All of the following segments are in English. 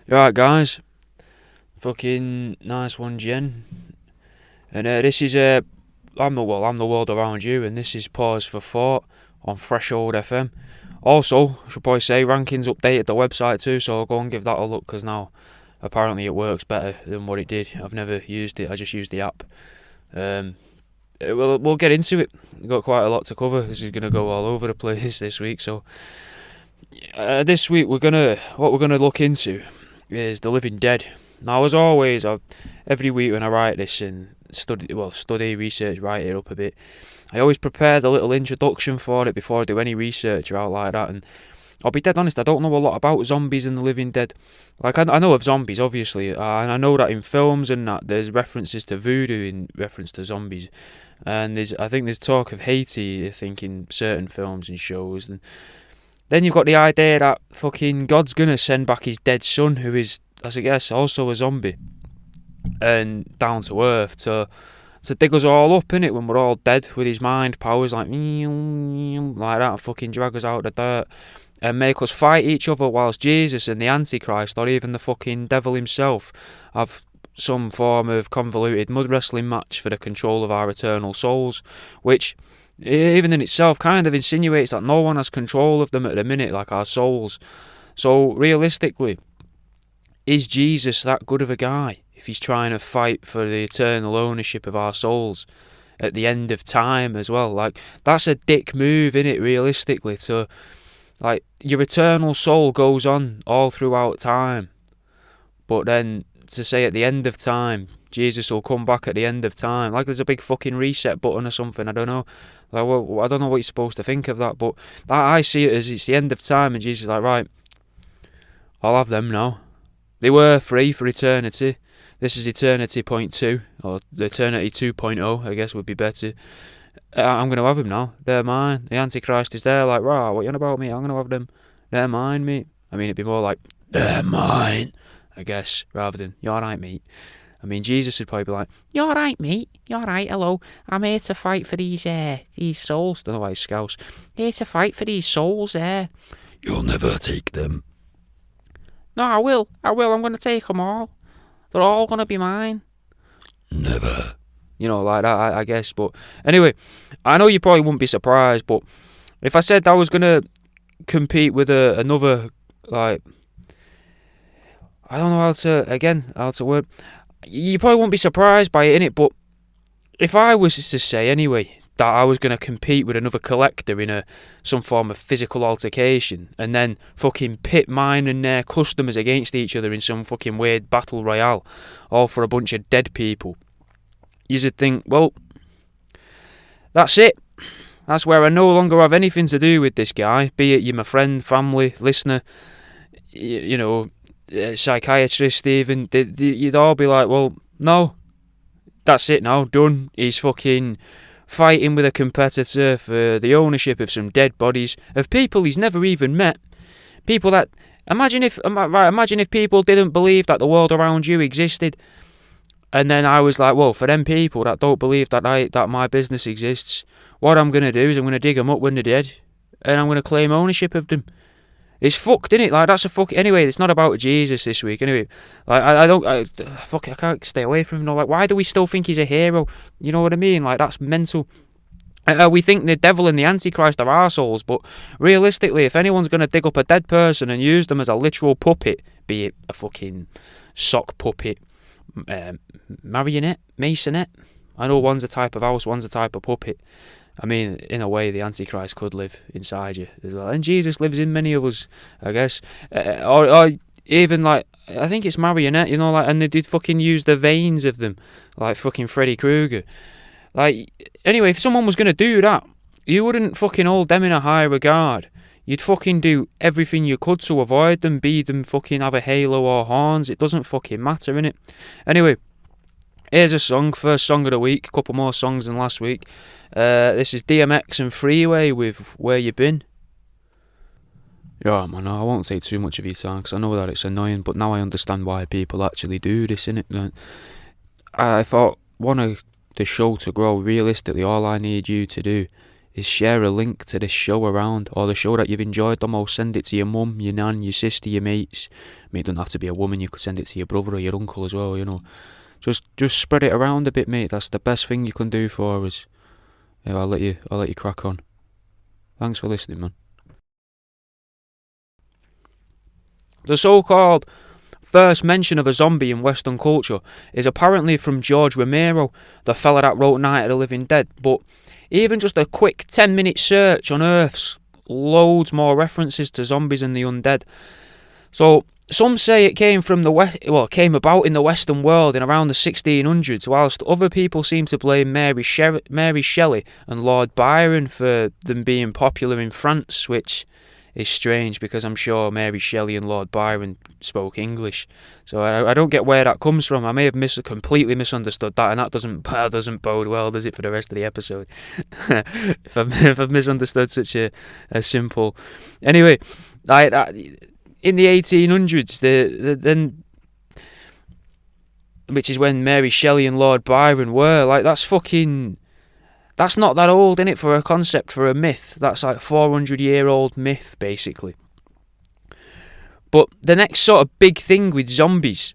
Right, guys. Fucking nice one, Jen. And this is I'm the world around you, and this is Pause for Thought on Threshold FM. Also, I should probably say rankings updated the website too, so I'll go and give that a look because now apparently it works better than what it did. I've never used it. I just used the app. We'll get into it. We've got quite a lot to cover. This is gonna go all over the place this week. So this week what we're gonna look into is the living dead. Now, as always, every week when I write this and study, research, write it up a bit, I always prepare the little introduction for it before I do any research or out like that. And I'll be dead honest, I don't know a lot about zombies and the living dead. Like, I know of zombies, obviously, and I know that in films and that there's references to voodoo in reference to zombies. And I think there's talk of Haiti, I think, in certain films and shows. And then you've got the idea that fucking God's gonna send back his dead son, who is, as I guess, also a zombie, and down to earth to dig us all up, innit, when we're all dead, with his mind powers like that, fucking drag us out of the dirt and make us fight each other whilst Jesus and the Antichrist, or even the fucking devil himself, have some form of convoluted mud wrestling match for the control of our eternal souls, which even in itself kind of insinuates that no one has control of them at the minute, like our souls. So realistically, is Jesus that good of a guy if he's trying to fight for the eternal ownership of our souls at the end of time as well? Like, that's a dick move, innit, realistically, to, like, your eternal soul goes on all throughout time, but then to say at the end of time, Jesus will come back at the end of time, like there's a big fucking reset button or something, I don't know. Like, well, I don't know what you're supposed to think of that, but I see it as it's the end of time and Jesus is like, right, I'll have them now. They were free for eternity. This is eternity point 2, or eternity 2.0, I guess would be better. I'm going to have them now. They're mine. The Antichrist is there, like, rah, what you on about, me? I'm going to have them. They're mine, mate. I mean, it'd be more like, they're mine, I guess, rather than, you're right, mate. I mean, Jesus would probably be like, you're right, mate. You're right, hello. I'm here to fight for these souls. Don't know why he's Scouse. Here to fight for these souls, You'll never take them. No, I will. I'm going to take them all. They're all going to be mine. Never. You know, like that, I guess. But anyway, I know you probably wouldn't be surprised, but if I said I was going to compete with another, like, I don't know how to word. You probably won't be surprised by it, innit? But if I was to say, anyway, that I was going to compete with another collector in some form of physical altercation, and then fucking pit mine and their customers against each other in some fucking weird battle royale, all for a bunch of dead people, you'd think, well, that's it. That's where I no longer have anything to do with this guy, be it you're my friend, family, listener, you know, psychiatrist even. You'd all be like, well, no, that's it now, done. He's fucking fighting with a competitor for the ownership of some dead bodies of people he's never even met. People that, imagine if people didn't believe that the world around you existed, and then I was like, well, for them people that don't believe that my business exists, what I'm going to do is I'm going to dig them up when they're dead, and I'm going to claim ownership of them. It's fucked, innit? Like, that's a fuck. Anyway, it's not about Jesus this week. Anyway, like, I can't stay away from him. No, like, why do we still think he's a hero? You know what I mean? Like, that's mental. We think the devil and the Antichrist are arseholes, but realistically, if anyone's going to dig up a dead person and use them as a literal puppet, be it a fucking sock puppet, marionette, masonette, I know one's a type of house, one's a type of puppet. I mean, in a way, the Antichrist could live inside you as well. And Jesus lives in many of us, I guess. Or even, like, I think it's marionette, you know, like, and they did fucking use the veins of them, like fucking Freddy Krueger. Like, anyway, if someone was going to do that, you wouldn't fucking hold them in a high regard. You'd fucking do everything you could to avoid them, be them fucking have a halo or horns. It doesn't fucking matter, innit? Anyway, here's a song, first song of the week, a couple more songs than last week. This is DMX and Freeway with Where You Been. Yeah, man, I won't say too much of your time because I know that it's annoying, but now I understand why people actually do this, innit? I thought, the show to grow, realistically, all I need you to do is share a link to this show around, or the show that you've enjoyed the most. Send it to your mum, your nan, your sister, your mates. I mean, it doesn't have to be a woman. You could send it to your brother or your uncle as well. Just spread it around a bit, mate. That's the best thing you can do for us. Yeah, I'll let you crack on. Thanks for listening, man. The so-called first mention of a zombie in Western culture is apparently from George Romero, the fella that wrote Night of the Living Dead, but even just a quick 10-minute search unearths loads more references to zombies and the undead. So some say it came from came about in the Western world in around the 1600s, whilst other people seem to blame Mary Shelley and Lord Byron for them being popular in France, which is strange because I'm sure Mary Shelley and Lord Byron spoke English. So I don't get where that comes from. I may have completely misunderstood that, and that doesn't bode well, does it, for the rest of the episode? if I've misunderstood such a simple... Anyway, in the 1800s, then, which is when Mary Shelley and Lord Byron were, that's not that old, innit, for a concept, for a myth. That's like 400-year-old myth, basically. But the next sort of big thing with zombies,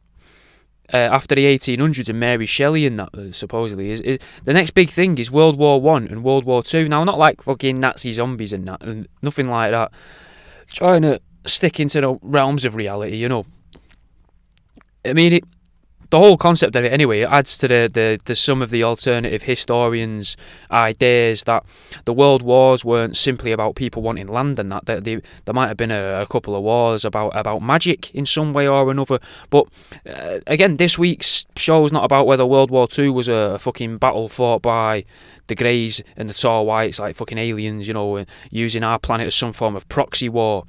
after the 1800s and Mary Shelley and that, supposedly, is the next big thing is World War I and World War II. Now, not like fucking Nazi zombies and that, and nothing like that. Trying to stick into the realms of reality, I mean, the whole concept of it, anyway, it adds to the some of the alternative historians' ideas that the world wars weren't simply about people wanting land and that there might have been a couple of wars about magic in some way or another. But again, this week's show's not about whether World War II was a fucking battle fought by the Greys and the Tall Whites, like fucking aliens, using our planet as some form of proxy war.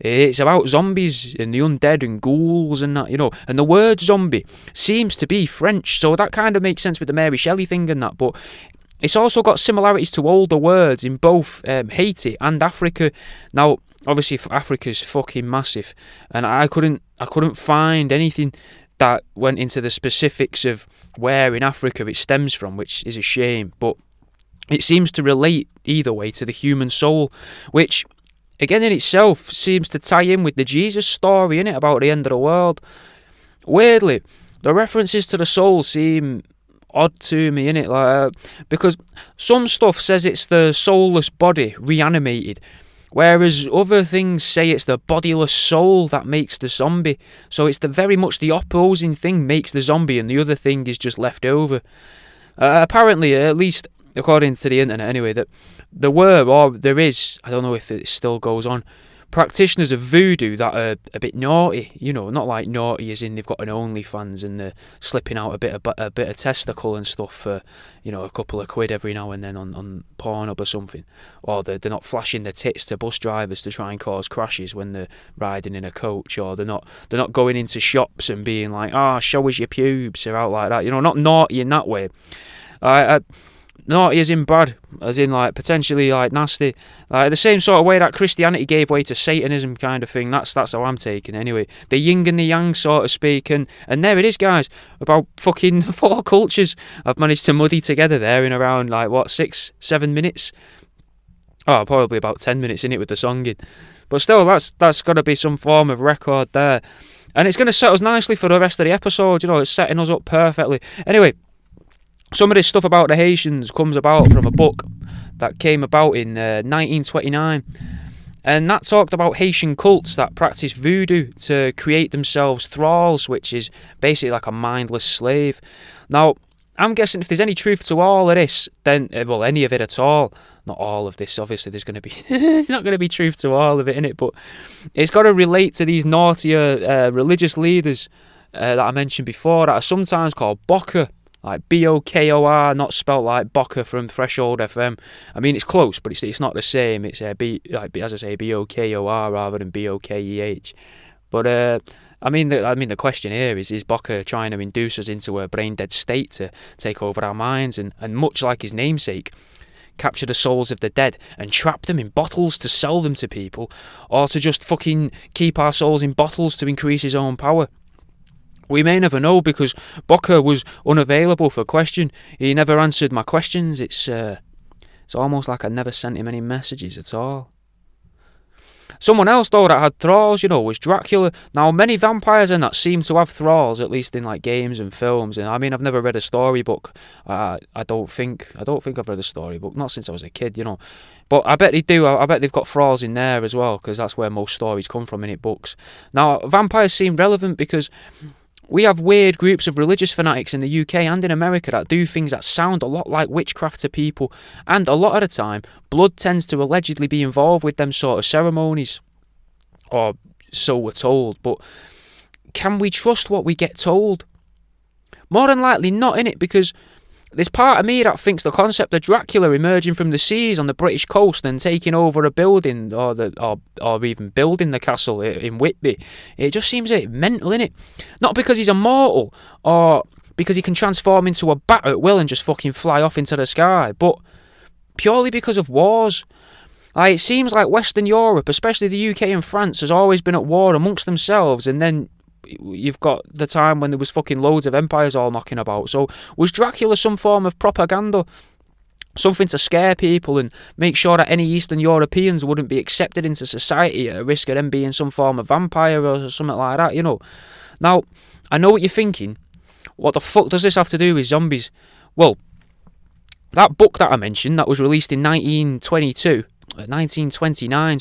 It's about zombies and the undead and ghouls and that, And the word zombie seems to be French, so that kind of makes sense with the Mary Shelley thing and that. But it's also got similarities to older words in both Haiti and Africa. Now, obviously, Africa's fucking massive, and I couldn't find anything that went into the specifics of where in Africa it stems from, which is a shame. But it seems to relate either way to the human soul, which, again, in itself, seems to tie in with the Jesus story, innit, about the end of the world. Weirdly, the references to the soul seem odd to me, innit, because some stuff says it's the soulless body reanimated, whereas other things say it's the bodiless soul that makes the zombie. So it's very much the opposing thing makes the zombie, and the other thing is just left over. Apparently, at least according to the internet anyway, that there is, I don't know if it still goes on, practitioners of voodoo that are a bit naughty, not like naughty as in they've got an OnlyFans and they're slipping out a bit of testicle and stuff for, a couple of quid every now and then on Pornhub or something, or they're not flashing their tits to bus drivers to try and cause crashes when they're riding in a coach, or they're not going into shops and being like, show us your pubes, or out like that, not naughty in that way. Naughty as in bad, as in like potentially like nasty, like the same sort of way that Christianity gave way to Satanism kind of thing. That's how I'm taking it anyway. The yin and the yang, so to speak, and there it is, guys. About fucking 4 cultures I've managed to muddy together there in around 6-7 minutes. Oh, probably about 10 minutes in it with the songing, but still, that's got to be some form of record there, and it's going to set us nicely for the rest of the episode. It's setting us up perfectly. Anyway. Some of this stuff about the Haitians comes about from a book that came about in 1929, and that talked about Haitian cults that practice voodoo to create themselves thralls, which is basically like a mindless slave. Now, I'm guessing if there's any truth to all of this, then, any of it at all, not all of this, obviously there's going to be, there's not going to be truth to all of it, innit, but it's got to relate to these naughtier religious leaders that I mentioned before that are sometimes called Bokor. Like Bokor, not spelt like Bocker from Threshold FM. I mean, it's close, but it's not the same. It's as I say, Bokor rather than Bokeh. But I mean, the question here is Bokor trying to induce us into a brain dead state to take over our minds, and much like his namesake, capture the souls of the dead and trap them in bottles to sell them to people, or to just fucking keep our souls in bottles to increase his own power? We may never know, because Bokor was unavailable for question. He never answered my questions. It's It's almost like I never sent him any messages at all. Someone else, though, that had thralls, was Dracula. Now, many vampires in that seem to have thralls, at least in like games and films. And I mean, I've never read a storybook. I don't think I've read a storybook, not since I was a kid, But I bet they do. I bet they've got thralls in there as well, because that's where most stories come from in books. Now, vampires seem relevant because we have weird groups of religious fanatics in the UK and in America that do things that sound a lot like witchcraft to people, and a lot of the time, blood tends to allegedly be involved with them sort of ceremonies, or so we're told. But can we trust what we get told? More than likely not, innit, because there's part of me that thinks the concept of Dracula emerging from the seas on the British coast and taking over a building, or even building the castle in Whitby, it just seems a bit mental, innit? Not because he's immortal, or because he can transform into a bat at will and just fucking fly off into the sky, but purely because of wars. It seems like Western Europe, especially the UK and France, has always been at war amongst themselves, and then you've got the time when there was fucking loads of empires all knocking about. So was Dracula some form of propaganda? Something to scare people and make sure that any Eastern Europeans wouldn't be accepted into society at a risk of them being some form of vampire or something like that, Now, I know what you're thinking. What the fuck does this have to do with zombies? Well, that book that I mentioned, that was released in 1929,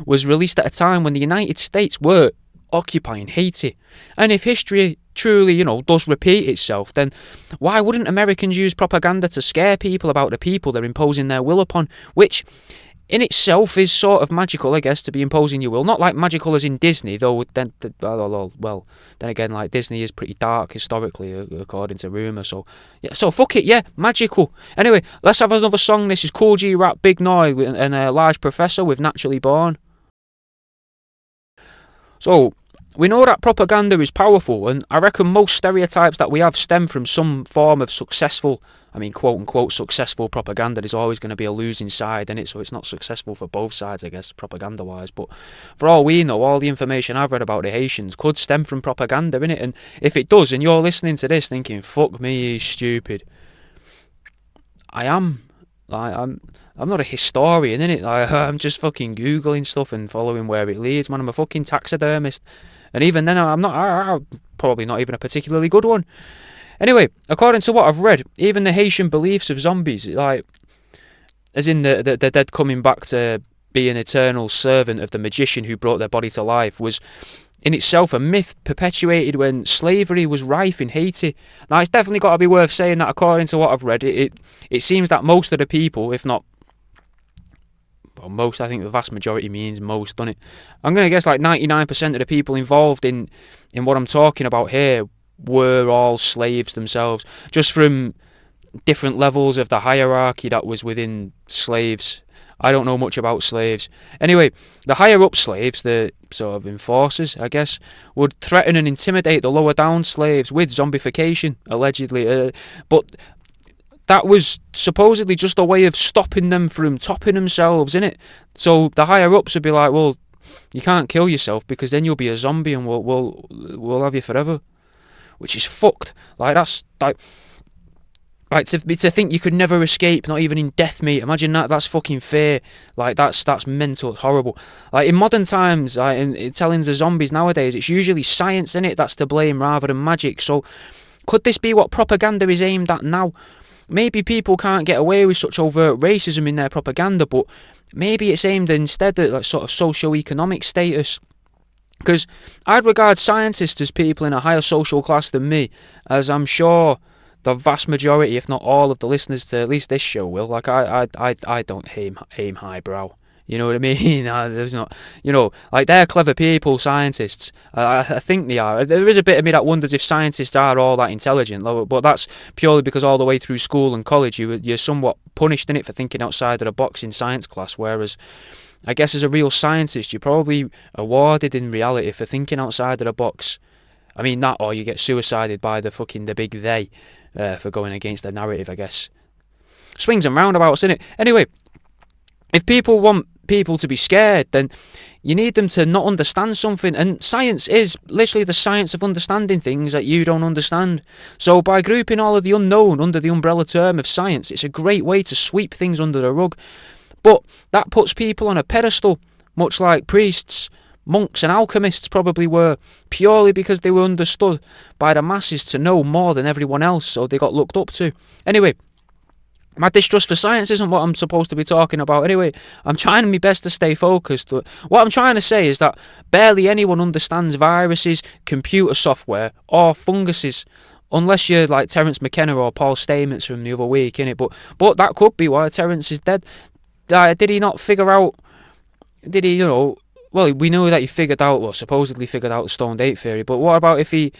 was released at a time when the United States were occupying Haiti. And if history truly, does repeat itself, then why wouldn't Americans use propaganda to scare people about the people they're imposing their will upon, which in itself is sort of magical, I guess, to be imposing your will. Not like magical as in Disney, though, then again, like, Disney is pretty dark historically, according to rumour, so fuck it, yeah, magical. Anyway, let's have another song. This is Cool G Rap, Big Noise, and a Large Professor with Naturally Born. So, we know that propaganda is powerful, and I reckon most stereotypes that we have stem from some form of successful, quote-unquote successful propaganda. There's always going to be a losing side in it, so it's not successful for both sides, I guess, propaganda-wise. But for all we know, all the information I've read about the Haitians could stem from propaganda, innit? And if it does, and you're listening to this thinking, fuck me, he's stupid, I am. I'm not a historian, innit? I'm just fucking Googling stuff and following where it leads, man. I'm a fucking taxidermist. And even then, I'm probably not even a particularly good one. Anyway, according to what I've read, even the Haitian beliefs of zombies, as in the dead coming back to be an eternal servant of the magician who brought their body to life, was in itself a myth perpetuated when slavery was rife in Haiti. Now, it's definitely got to be worth saying that according to what I've read, it seems that most of the people, if not most, I think the vast majority means most, doesn't it? I'm going to guess like 99% of the people involved in what I'm talking about here were all slaves themselves, just from different levels of the hierarchy that was within slaves. I don't know much about slaves. Anyway, the higher up slaves, the sort of enforcers, I guess, would threaten and intimidate the lower down slaves with zombification, allegedly. But that was supposedly just a way of stopping them from topping themselves, innit? So the higher ups would be like, well, you can't kill yourself because then you'll be a zombie and we'll have you forever, which is fucked. Like, that's like to think you could never escape, not even in death, mate. Imagine that. That's fucking fear. Like, that's mental. It's horrible. Like, in modern times, in tellings of zombies nowadays, it's usually science, innit, that's to blame rather than magic. So could this be what propaganda is aimed at now? Maybe people can't get away with such overt racism in their propaganda, but maybe it's aimed instead at like sort of socio-economic status. Because I'd regard scientists as people in a higher social class than me, as I'm sure the vast majority, if not all, of the listeners to at least this show will. Like, I don't aim highbrow. You know what I mean? There's not, like, they're clever people, scientists. I think they are. There is a bit of me that wonders if scientists are all that intelligent, but that's purely because all the way through school and college you're somewhat punished in it for thinking outside of the box in science class, whereas I guess as a real scientist you're probably awarded in reality for thinking outside of the box. I mean that, or you get suicided by the big they for going against the narrative, I guess. Swings and roundabouts, innit? Anyway, if people want people to be scared, then you need them to not understand something. And science is literally the science of understanding things that you don't understand. So by grouping all of the unknown under the umbrella term of science, it's a great way to sweep things under the rug. But that puts people on a pedestal, much like priests, monks and alchemists probably were, purely because they were understood by the masses to know more than everyone else, so they got looked up to. Anyway, my distrust for science isn't what I'm supposed to be talking about. Anyway, I'm trying my best to stay focused. What I'm trying to say is that barely anyone understands viruses, computer software, or funguses. Unless you're like Terence McKenna or Paul Stamets from the other week, innit? But that could be why Terence is dead. Did he not figure out... Did he, Well, we know that he supposedly figured out the stoned ape theory, but what about if he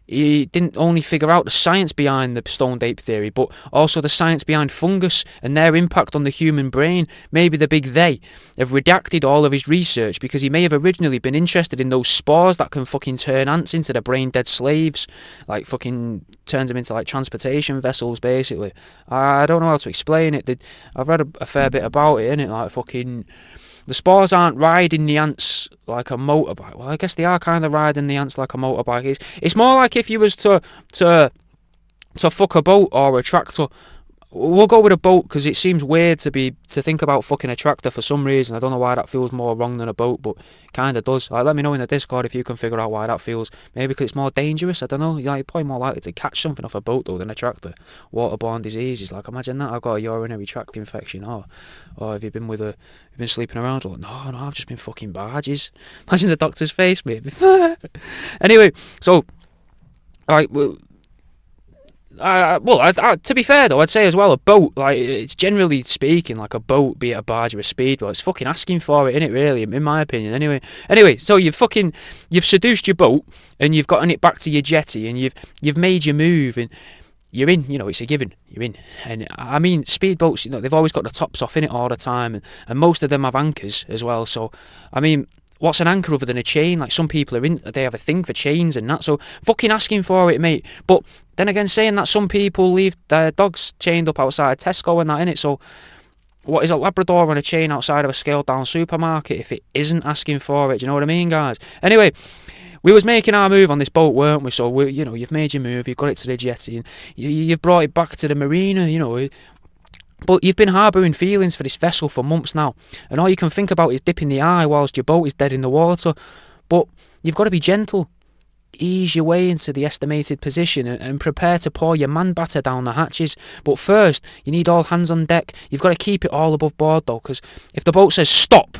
didn't only figure out the science behind the stoned ape theory, but also the science behind fungus and their impact on the human brain? Maybe the big they have redacted all of his research because he may have originally been interested in those spores that can fucking turn ants into the brain dead slaves, like fucking turns them into like transportation vessels, basically. I don't know how to explain it. I've read a fair bit about it, innit? Like fucking... The spores aren't riding the ants like a motorbike. Well, I guess they are kind of riding the ants like a motorbike. It's more like if you was to fuck a boat or a tractor. We'll go with a boat because it seems weird to think about fucking a tractor for some reason. I don't know why that feels more wrong than a boat, but it kind of does. Let me know in the Discord if you can figure out why that feels. Maybe because it's more dangerous. I don't know. You're probably more likely to catch something off a boat though than a tractor. Waterborne diseases. Like imagine that I've got a urinary tract infection. Or have you been sleeping around? Or no, I've just been fucking barges. Imagine the doctor's face, maybe. Anyway, so to be fair though, I'd say as well, a boat, like, it's generally speaking, like a boat, be it a barge or a speedboat, it's fucking asking for it, innit, really, in my opinion, anyway, so you've seduced your boat, and you've gotten it back to your jetty, and you've made your move, and you're in, it's a given, you're in. And I mean, speedboats, they've always got the tops off in it all the time, and most of them have anchors as well, so, I mean, what's an anchor other than a chain? Like, some people they have a thing for chains and that, so fucking asking for it, mate. But then again, saying that some people leave their dogs chained up outside Tesco and that, innit? So what is a Labrador on a chain outside of a scaled down supermarket if it isn't asking for it? Do you know what I mean, guys? Anyway, we was making our move on this boat, weren't we? So you've made your move, you've got it to the jetty, and you've brought it back to the marina, But you've been harbouring feelings for this vessel for months now, and all you can think about is dipping the eye whilst your boat is dead in the water. But you've got to be gentle. Ease your way into the estimated position and prepare to pour your man batter down the hatches. But first, you need all hands on deck. You've got to keep it all above board though, because if the boat says stop,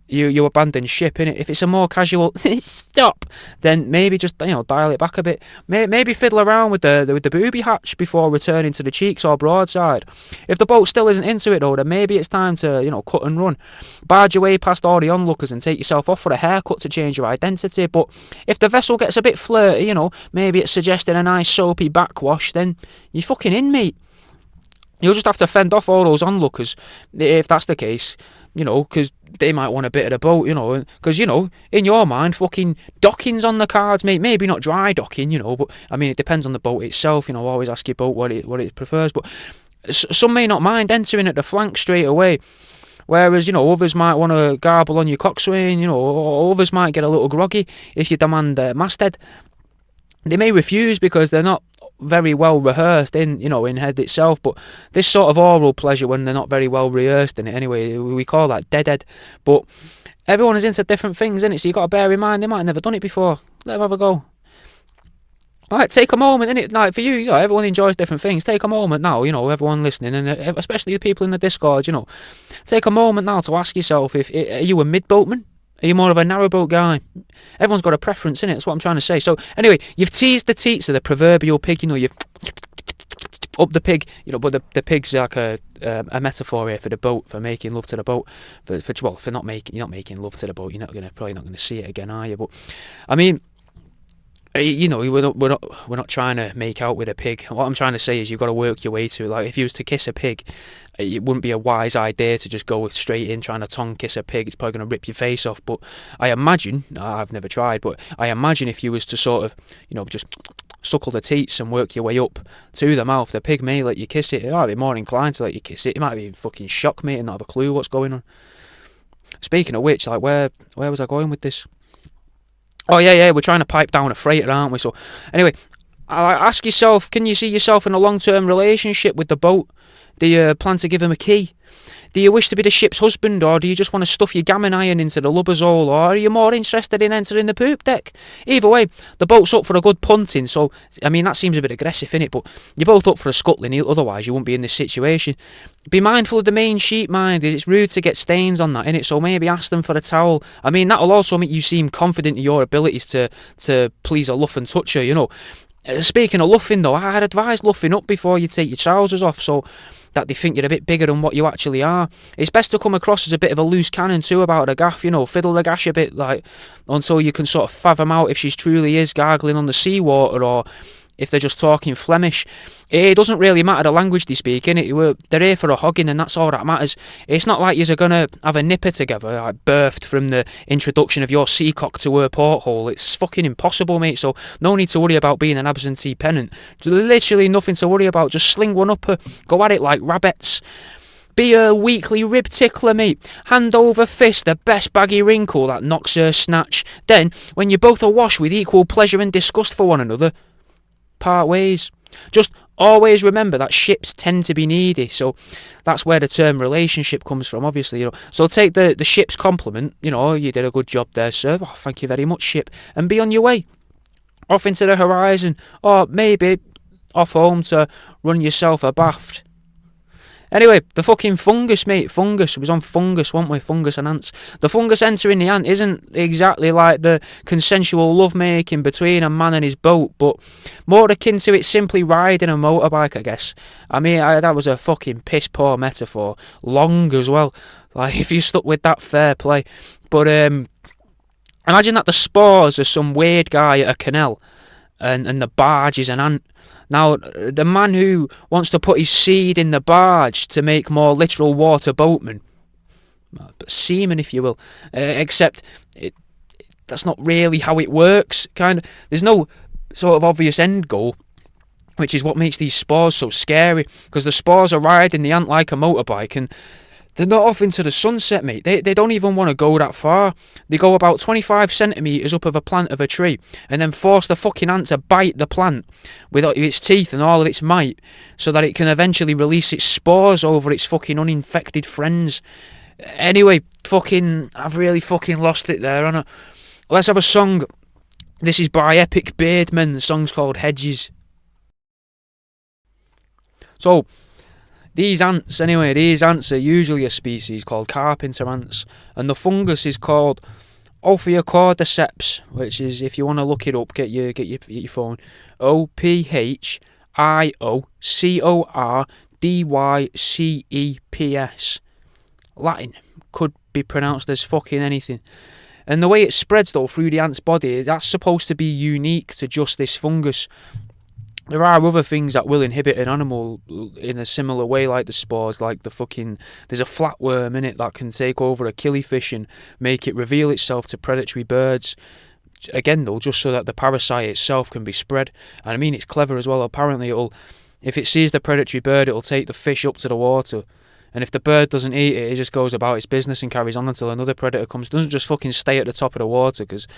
you abandon ship, innit? If it's a more casual stop, then maybe just dial it back a bit. Maybe fiddle around with the booby hatch before returning to the cheeks or broadside. If the boat still isn't into it though, then maybe it's time to cut and run. Barge your way past all the onlookers and take yourself off for a haircut to change your identity. But if the vessel gets a bit flirty, maybe it's suggesting a nice soapy backwash, then you're fucking in, mate. You'll just have to fend off all those onlookers if that's the case. Because they might want a bit of the boat, because, in your mind, fucking docking's on the cards, mate. Maybe not dry docking, but, I mean, it depends on the boat itself, always ask your boat what it prefers, but some may not mind entering at the flank straight away, whereas, others might want to garble on your coxswain, or others might get a little groggy if you demand masthead. They may refuse because they're not very well rehearsed in head itself, but this sort of oral pleasure when they're not very well rehearsed in it anyway, we call that deadhead. But everyone is into different things, innit? So you got to bear in mind they might have never done it before. Let them have a go. Alright, take a moment, innit? Like, for you, everyone enjoys different things. Take a moment now, everyone listening, and especially the people in the Discord, take a moment now to ask yourself, are you a mid-boatman? Are you more of a narrowboat guy? Everyone's got a preference, innit? That's what I'm trying to say. So, anyway, you've teased the teats of the proverbial pig, you've up the pig, but the pig's like a metaphor here for the boat, for making love to the boat, for not making love to the boat. You're probably not gonna see it again, are you? But I mean, we're not trying to make out with a pig. What I'm trying to say is you've got to work your way to it. Like, if you was to kiss a pig, it wouldn't be a wise idea to just go straight in trying to tongue kiss a pig. It's probably going to rip your face off. But I imagine, I've never tried, but I imagine if you was to sort of, just suckle the teats and work your way up to the mouth, the pig may let you kiss it. It might be more inclined to let you kiss it. It might be fucking shocked, mate, and not have a clue what's going on. Speaking of which, like, where was I going with this? Oh yeah, we're trying to pipe down a freighter, aren't we? So anyway, ask yourself, can you see yourself in a long-term relationship with the boat? Do you plan to give him a key? Do you wish to be the ship's husband, or do you just want to stuff your gammon iron into the lubber's hole, or are you more interested in entering the poop deck? Either way, the boat's up for a good punting, so, I mean, that seems a bit aggressive, innit? But you're both up for a scuttling, otherwise you wouldn't be in this situation. Be mindful of the main sheet, mind. It's rude to get stains on that, innit? So maybe ask them for a towel. I mean, that'll also make you seem confident in your abilities to please a luff and toucher, you know. Speaking of luffing, though, I'd advise luffing up before you take your trousers off, so that they think you're a bit bigger than what you actually are. It's best to come across as a bit of a loose cannon too about the gaff, you know, fiddle the gash a bit, like, until you can sort of fathom out if she truly is gargling on the seawater, or if they're just talking Flemish. It doesn't really matter the language they speak, innit? They're here for a hugging, and that's all that matters. It's not like you're going to have a nipper together, like, birthed from the introduction of your seacock to her porthole. It's fucking impossible, mate, so no need to worry about being an absentee pennant. Literally nothing to worry about. Just sling one up her, go at it like rabbits. Be a weekly rib tickler, mate. Hand over fist the best baggy wrinkle that knocks her snatch. Then, when you're both awash with equal pleasure and disgust for one another, part ways. Just always remember that ships tend to be needy, so that's where the term relationship comes from, obviously, you know. So take the ship's compliment, you know, you did a good job there, sir. Oh, thank you very much, ship, and be on your way. Off into the horizon, or maybe off home to run yourself a bath. Anyway, the fucking fungus, mate. Fungus. It was on fungus, weren't we? Fungus and ants. The fungus entering the ant isn't exactly like the consensual lovemaking between a man and his boat, but more akin to it simply riding a motorbike, I guess. I mean, that was a fucking piss poor metaphor. Long as well. Like, if you stuck with that, fair play. But imagine that the spores are some weird guy at a canal, and the barge is an ant. Now, the man who wants to put his seed in the barge to make more literal water boatmen, seamen if you will, except that's not really how it works, kind of. There's no sort of obvious end goal, which is what makes these spores so scary, because the spores are riding the ant like a motorbike, and they're not off into the sunset, mate. They don't even want to go that far. They go about 25 centimetres up of a plant of a tree, and then force the fucking ant to bite the plant with its teeth and all of its might, so that it can eventually release its spores over its fucking uninfected friends. Anyway, I've really fucking lost it there, haven't I? Let's have a song. This is by Epic Beardmen. The song's called Hedges. So, these ants are usually a species called carpenter ants, and the fungus is called Ophiocordyceps, which is, if you want to look it up, get your phone, Ophiocordyceps. Latin, could be pronounced as fucking anything. And the way it spreads, though, through the ant's body, that's supposed to be unique to just this fungus. There are other things that will inhibit an animal in a similar way, like the spores, like there's a flatworm in it that can take over a killifish and make it reveal itself to predatory birds. Again, though, just so that the parasite itself can be spread. And I mean, it's clever as well. Apparently, if it sees the predatory bird, it'll take the fish up to the water. And if the bird doesn't eat it, it just goes about its business and carries on until another predator comes. It doesn't just fucking stay at the top of the water because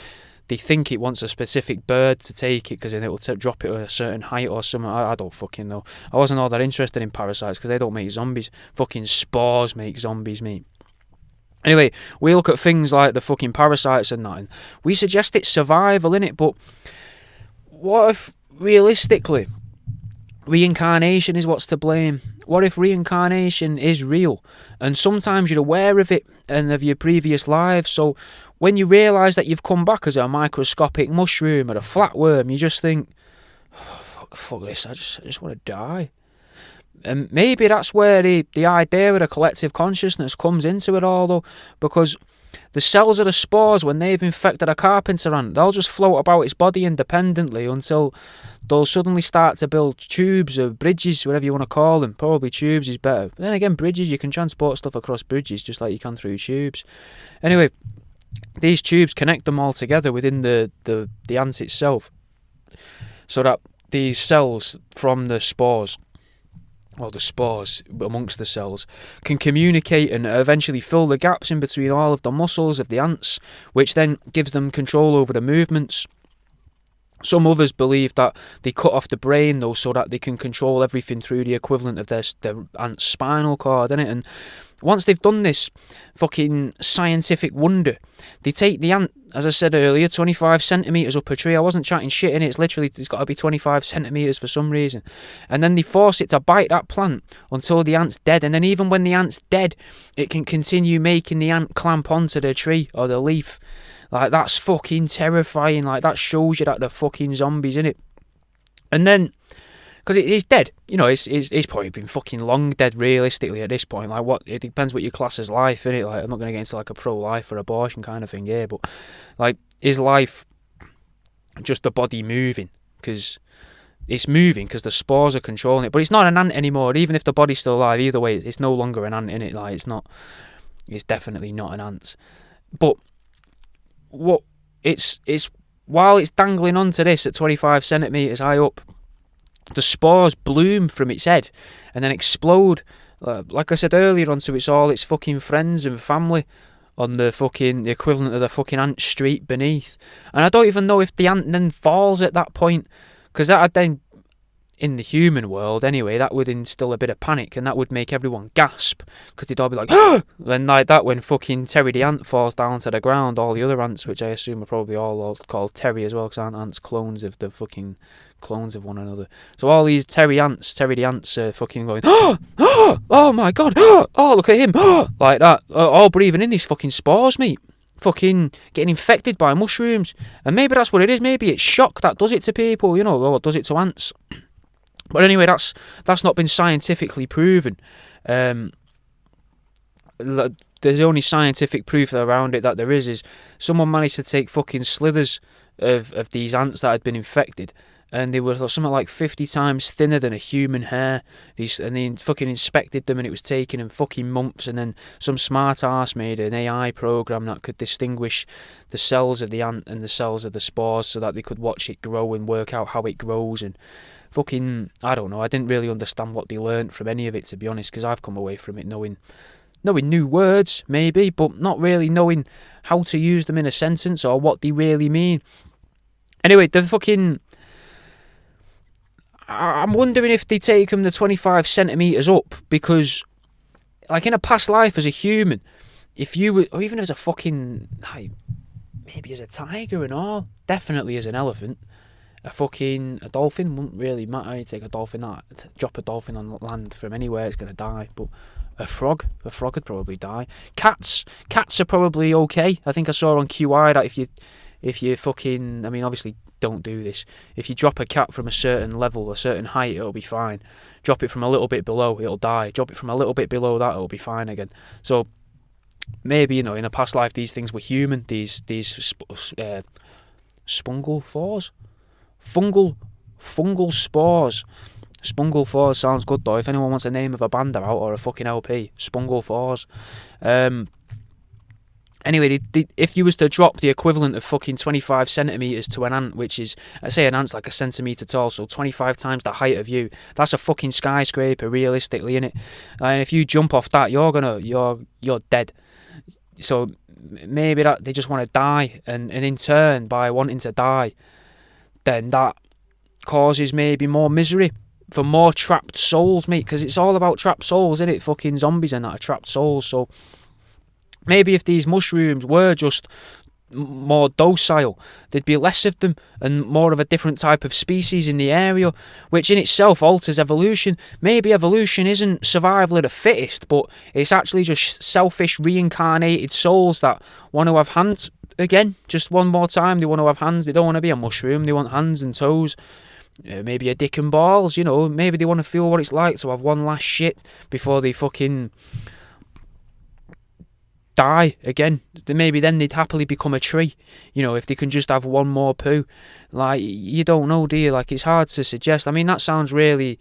they think it wants a specific bird to take it, because then it will drop it at a certain height or something. I don't fucking know. I wasn't all that interested in parasites because they don't make zombies. Fucking spores make zombies, mate. Anyway, we look at things like the fucking parasites and that, and we suggest it's survival, innit? But what if, realistically, reincarnation is what's to blame? What if reincarnation is real, and sometimes you're aware of it and of your previous lives, so when you realise that you've come back as a microscopic mushroom or a flatworm, you just think, oh, fuck this, I just want to die. And maybe that's where the idea of a collective consciousness comes into it all, though, because the cells of the spores, when they've infected a carpenter ant, they'll just float about its body independently until they'll suddenly start to build tubes or bridges, whatever you want to call them. Probably tubes is better. But then again, bridges, you can transport stuff across bridges just like you can through tubes. Anyway, these tubes connect them all together within the ant itself, so that these cells from the spores or the spores amongst the cells, can communicate and eventually fill the gaps in between all of the muscles of the ants, which then gives them control over the movements. Some others believe that they cut off the brain, though, so that they can control everything through the equivalent of their ant's spinal cord, innit? And once they've done this fucking scientific wonder, they take the ant, as I said earlier, 25 centimetres up a tree. I wasn't chatting shit, innit? It's got to be 25 centimetres for some reason. And then they force it to bite that plant until the ant's dead. And then even when the ant's dead, it can continue making the ant clamp onto the tree or the leaf. Like, that's fucking terrifying. Like, that shows you that they're fucking zombies, innit? And then, because it's dead, you know, it's probably been fucking long dead realistically at this point. Like, what, it depends what you class as life, innit? Like, I'm not going to get into like a pro-life or abortion kind of thing here, but like, is life just the body moving? Because it's moving because the spores are controlling it, but it's not an ant anymore. Even if the body's still alive, either way, it's no longer an ant, innit? Like, it's definitely not an ant. But what it's while it's dangling onto this at 25 centimetres high up, the spores bloom from its head and then explode, like I said earlier, onto its fucking friends and family on the equivalent of the fucking ant street beneath. And I don't even know if the ant then falls at that point, because that'd then, in the human world anyway, that would instill a bit of panic, and that would make everyone gasp, because they'd all be like, ah! And like that, when fucking Terry the ant falls down to the ground, all the other ants, which I assume are probably all called Terry as well, because aren't ants clones of the fucking clones of one another? So all these Terry the ants are fucking going, oh my god, oh look at him, like that, all breathing in these fucking spores, mate. Fucking getting infected by mushrooms. And maybe that's what it is. Maybe it's shock that does it to people, you know, or it does it to ants. But anyway, that's not been scientifically proven. The only scientific proof around it that there is someone managed to take fucking slithers of these ants that had been infected, and they were something like 50 times thinner than a human hair. And they fucking inspected them, and it was taking them fucking months. And then some smart arse made an AI program that could distinguish the cells of the ant and the cells of the spores, so that they could watch it grow and work out how it grows. And fucking, I don't know, I didn't really understand what they learnt from any of it, to be honest, because I've come away from it knowing new words, maybe, but not really knowing how to use them in a sentence or what they really mean. Anyway, I'm wondering if they take them the 25 centimetres up, because, like, in a past life as a human, if you were, or even as a fucking, like, maybe as a tiger and all, definitely as an elephant, a dolphin wouldn't really matter. You take a dolphin, drop a dolphin on land from anywhere, it's going to die. But a frog would probably die. Cats are probably okay. I think I saw on QI that if you fucking, I mean, obviously don't do this. If you drop a cat from a certain level, a certain height, it'll be fine. Drop it from a little bit below, it'll die. Drop it from a little bit below that, it'll be fine again. So maybe, you know, in a past life these things were human. These fungal spores. Spungle Fours sounds good though. If anyone wants a name of a band out or a fucking LP, Spungle Fours. Anyway, if you was to drop the equivalent of fucking 25 centimetres to an ant, which is, I say an ant's like a centimetre tall, so 25 times the height of you, that's a fucking skyscraper, realistically, innit? And if you jump off that, you're dead. So maybe that they just want to die, and in turn, by wanting to die, then that causes maybe more misery for more trapped souls, mate, because it's all about trapped souls, isn't it? Fucking zombies and that are trapped souls. So maybe if these mushrooms were just more docile, there'd be less of them and more of a different type of species in the area, which in itself alters evolution. Maybe evolution isn't survival of the fittest, but it's actually just selfish reincarnated souls that want to have hands again, just one more time. They want to have hands. They don't want to be a mushroom. They want hands and toes, maybe a dick and balls, you know. Maybe they want to feel what it's like to have one last shit before they fucking die again. Maybe then they'd happily become a tree, you know, if they can just have one more poo. Like, you don't know, do you? Like, it's hard to suggest. I mean, that sounds really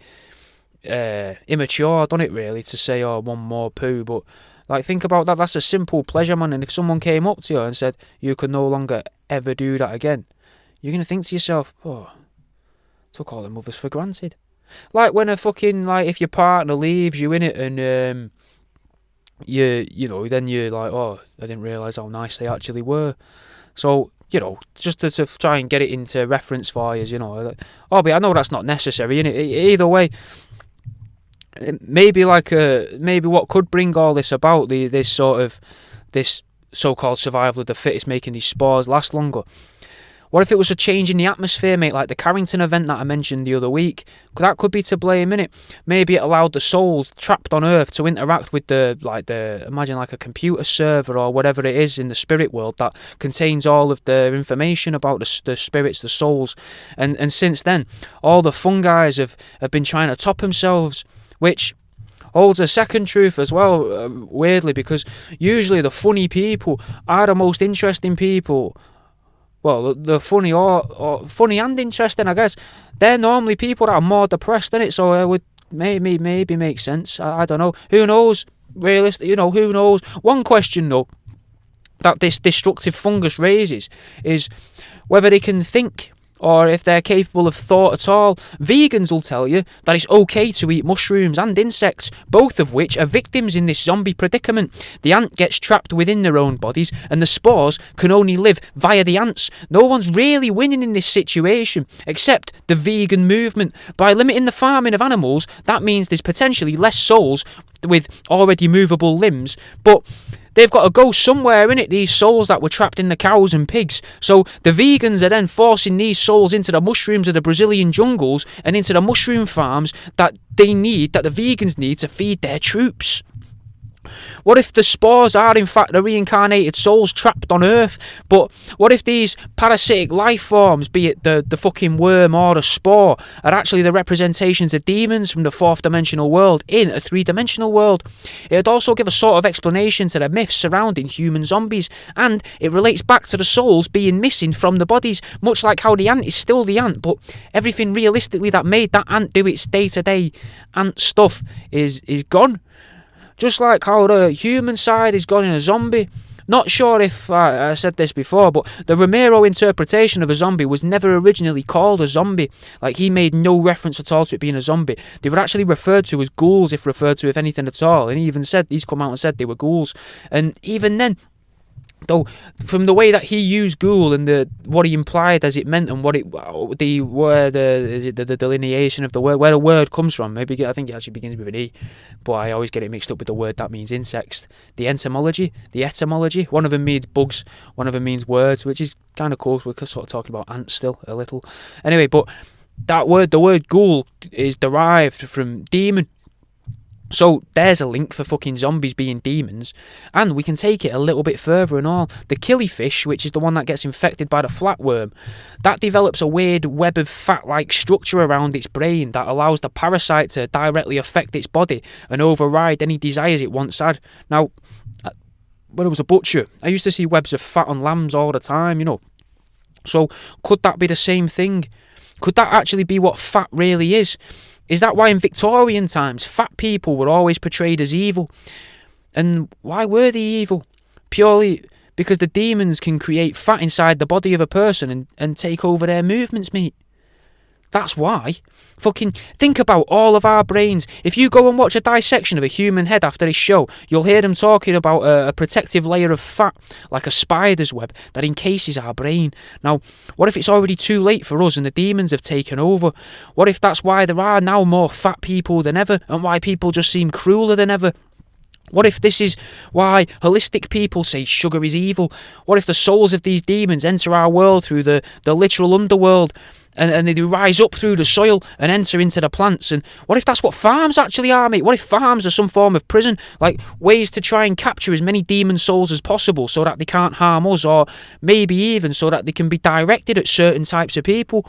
immature, doesn't it, really, to say, oh, one more poo, but like, think about that. That's a simple pleasure, man. And if someone came up to you and said you could no longer ever do that again, you're going to think to yourself, oh, took all the mothers for granted. Like when a fucking, like, if your partner leaves you in it, and you know, then you're like, oh, I didn't realise how nice they actually were. So, you know, just to try and get it into reference for you, you know. Oh, but I know that's not necessary, innit? Either way, maybe maybe what could bring all this about, this so-called survival of the fittest, making these spores last longer. What if it was a change in the atmosphere, mate, like the Carrington event that I mentioned the other week? That could be to blame, innit? Maybe it allowed the souls trapped on Earth to interact with imagine like a computer server or whatever it is in the spirit world that contains all of the information about the spirits, the souls. And since then, all the fungi have been trying to top themselves, which holds a second truth as well, weirdly, because usually the funny people are the most interesting people. Well, the funny or funny and interesting, I guess. They're normally people that are more depressed, innit? So it would maybe make sense. I don't know. Who knows? Realistically, who knows? One question, though, that this destructive fungus raises is whether they can think, or if they're capable of thought at all. Vegans will tell you that it's okay to eat mushrooms and insects, both of which are victims in this zombie predicament. The ant gets trapped within their own bodies, and the spores can only live via the ants. No one's really winning in this situation, except the vegan movement. By limiting the farming of animals, that means there's potentially less souls with already movable limbs, but they've got to go somewhere, innit, these souls that were trapped in the cows and pigs. So the vegans are then forcing these souls into the mushrooms of the Brazilian jungles and into the mushroom farms that the vegans need to feed their troops. What if the spores are in fact the reincarnated souls trapped on Earth? But what if these parasitic life forms, be it the fucking worm or the spore, are actually the representations of demons from the fourth dimensional world in a three-dimensional world? It would also give a sort of explanation to the myths surrounding human zombies, and it relates back to the souls being missing from the bodies, much like how the ant is still the ant, but everything realistically that made that ant do its day-to-day ant stuff is gone. Just like how the human side is gone in a zombie. Not sure if I said this before, but the Romero interpretation of a zombie was never originally called a zombie. Like, he made no reference at all to it being a zombie. They were actually referred to as ghouls, if anything at all. And he's come out and said they were ghouls. And even then, though, from the way that he used ghoul and what he implied as it meant, and the delineation of the word, where the word comes from, maybe I think it actually begins with an E, but I always get it mixed up with the word that means insects. The etymology. One of them means bugs, one of them means words, which is kind of cool. We're sort of talking about ants still a little. Anyway, but that word, the word ghoul, is derived from demon. So there's a link for fucking zombies being demons, and we can take it a little bit further and all. The killifish, which is the one that gets infected by the flatworm, that develops a weird web of fat-like structure around its brain that allows the parasite to directly affect its body and override any desires it once had. Now, when I was a butcher, I used to see webs of fat on lambs all the time, So could that be the same thing? Could that actually be what fat really is? Is that why in Victorian times fat people were always portrayed as evil? And why were they evil? Purely because the demons can create fat inside the body of a person and take over their movements, mate. That's why. Fucking think about all of our brains. If you go and watch a dissection of a human head after this show, you'll hear them talking about a protective layer of fat, like a spider's web, that encases our brain. Now, what if it's already too late for us and the demons have taken over? What if that's why there are now more fat people than ever, and why people just seem crueler than ever? What if this is why holistic people say sugar is evil? What if the souls of these demons enter our world through the literal underworld, and they rise up through the soil and enter into the plants? And what if that's what farms actually are, mate? What if farms are some form of prison? Like, ways to try and capture as many demon souls as possible so that they can't harm us, or maybe even so that they can be directed at certain types of people.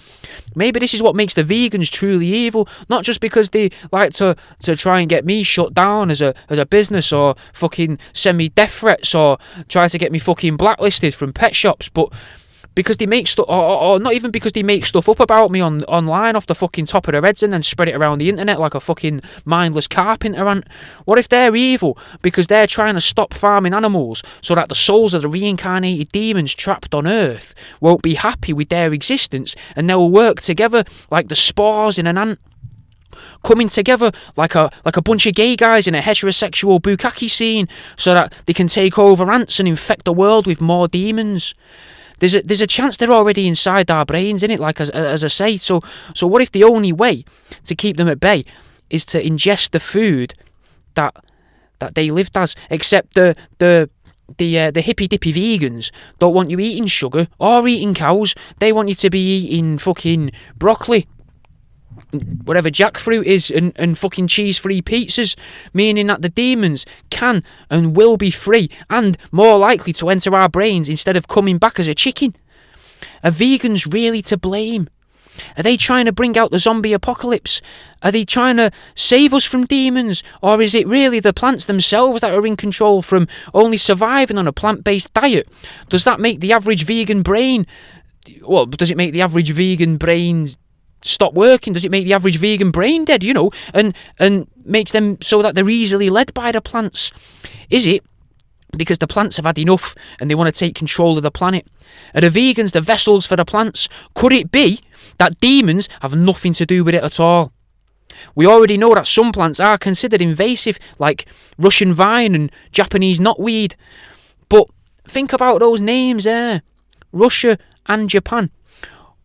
Maybe this is what makes the vegans truly evil, not just because they like to try and get me shut down as a business, or fucking send me death threats, or try to get me fucking blacklisted from pet shops, but because they make stuff, or not even because they make stuff up about me online off the fucking top of their heads and then spread it around the internet like a fucking mindless carpenter ant. What if they're evil because they're trying to stop farming animals so that the souls of the reincarnated demons trapped on Earth won't be happy with their existence, and they'll work together like the spores in an ant? coming together like a bunch of gay guys in a heterosexual bukkake scene so that they can take over ants and infect the world with more demons. There's a chance they're already inside our brains, innit? Like as I say. So what if the only way to keep them at bay is to ingest the food that they lived as? Except the hippy dippy vegans don't want you eating sugar or eating cows. They want you to be eating fucking broccoli, whatever jackfruit is, and fucking cheese-free pizzas, meaning that the demons can and will be free and more likely to enter our brains instead of coming back as a chicken. Are vegans really to blame? Are they trying to bring out the zombie apocalypse? Are they trying to save us from demons? Or is it really the plants themselves that are in control from only surviving on a plant-based diet? Does that make the average vegan brain... Well, does it make the average vegan brain stop working? Does it make the average vegan brain dead, and makes them so that they're easily led by the plants? Is it because the plants have had enough and they want to take control of the planet? Are the vegans the vessels for the plants? Could it be that demons have nothing to do with it at all? We already know that some plants are considered invasive, like Russian vine and Japanese knotweed. But think about those names there, Russia and Japan.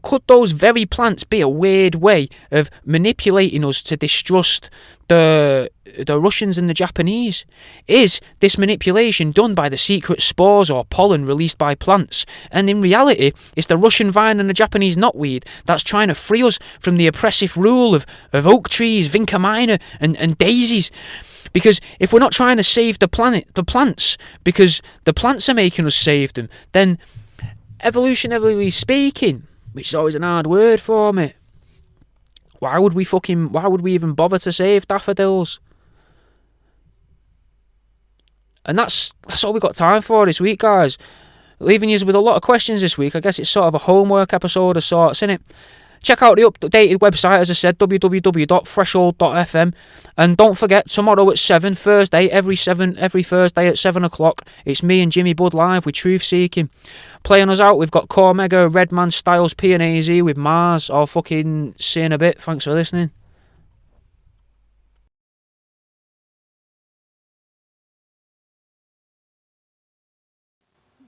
Could those very plants be a weird way of manipulating us to distrust the Russians and the Japanese? Is this manipulation done by the secret spores or pollen released by plants? And in reality, it's the Russian vine and the Japanese knotweed that's trying to free us from the oppressive rule of oak trees, vinca minor, and daisies. Because if we're not trying to save the plants, because the plants are making us save them, then evolutionarily speaking, which is always an hard word for me, why would we even bother to save daffodils? And that's all we got time for this week, guys. Leaving you with a lot of questions this week. I guess it's sort of a homework episode of sorts, innit? Check out the updated website, as I said, www.threshold.fm. And don't forget, tomorrow at 7, Thursday, every Thursday at 7 o'clock, it's me and Jimmy Bud live with Troof Seeking. Playing us out, we've got Cormega, Redman, Styles, P and AZ with Mars. I'll fucking see you in a bit. Thanks for listening.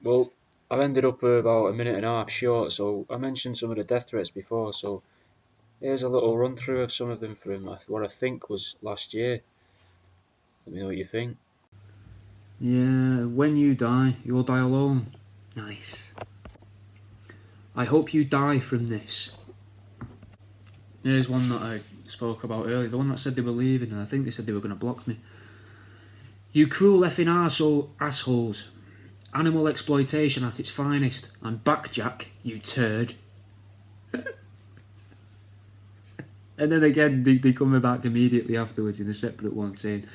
Well, I've ended up about a minute and a half short, so I mentioned some of the death threats before, so here's a little run through of some of them from what I think was last year. Let me know what you think. Yeah, when you die, you'll die alone. Nice. I hope you die from this. Here's one that I spoke about earlier, the one that said they were leaving, and I think they said they were going to block me. You cruel effing assholes. Animal exploitation at its finest. I'm back, Jack, you turd. And then again, they come back immediately afterwards in a separate one saying,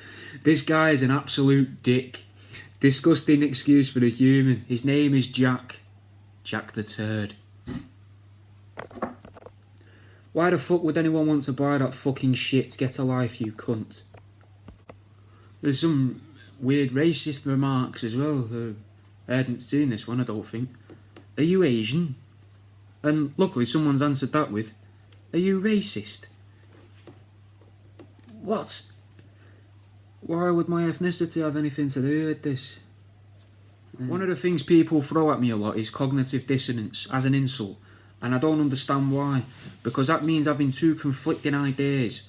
this guy is an absolute dick. Disgusting excuse for a human. His name is Jack. Jack the turd. Why the fuck would anyone want to buy that fucking shit? Get a life, you cunt. There's some weird racist remarks as well. I hadn't seen this one, I don't think. Are you Asian? And luckily someone's answered that with, are you racist? What? Why would my ethnicity have anything to do with this? One of the things people throw at me a lot is cognitive dissonance as an insult, and I don't understand why, because that means having two conflicting ideas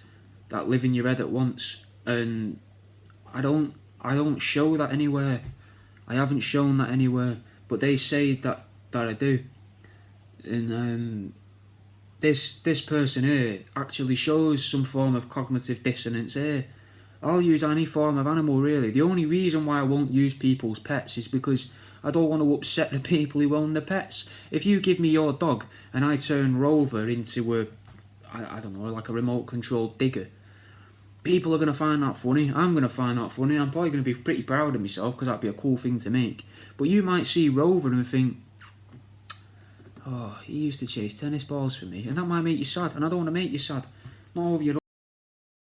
that live in your head at once, and I don't show that anywhere. I haven't shown that anywhere, but they say that I do. And this person here actually shows some form of cognitive dissonance here. I'll use any form of animal, really. The only reason why I won't use people's pets is because I don't want to upset the people who own the pets. If you give me your dog and I turn Rover into I don't know, like a remote controlled digger, people are going to find that funny. I'm going to find that funny. I'm probably going to be pretty proud of myself because that'd be a cool thing to make. But you might see Rover and think, oh, he used to chase tennis balls for me. And that might make you sad. And I don't want to make you sad. Not over your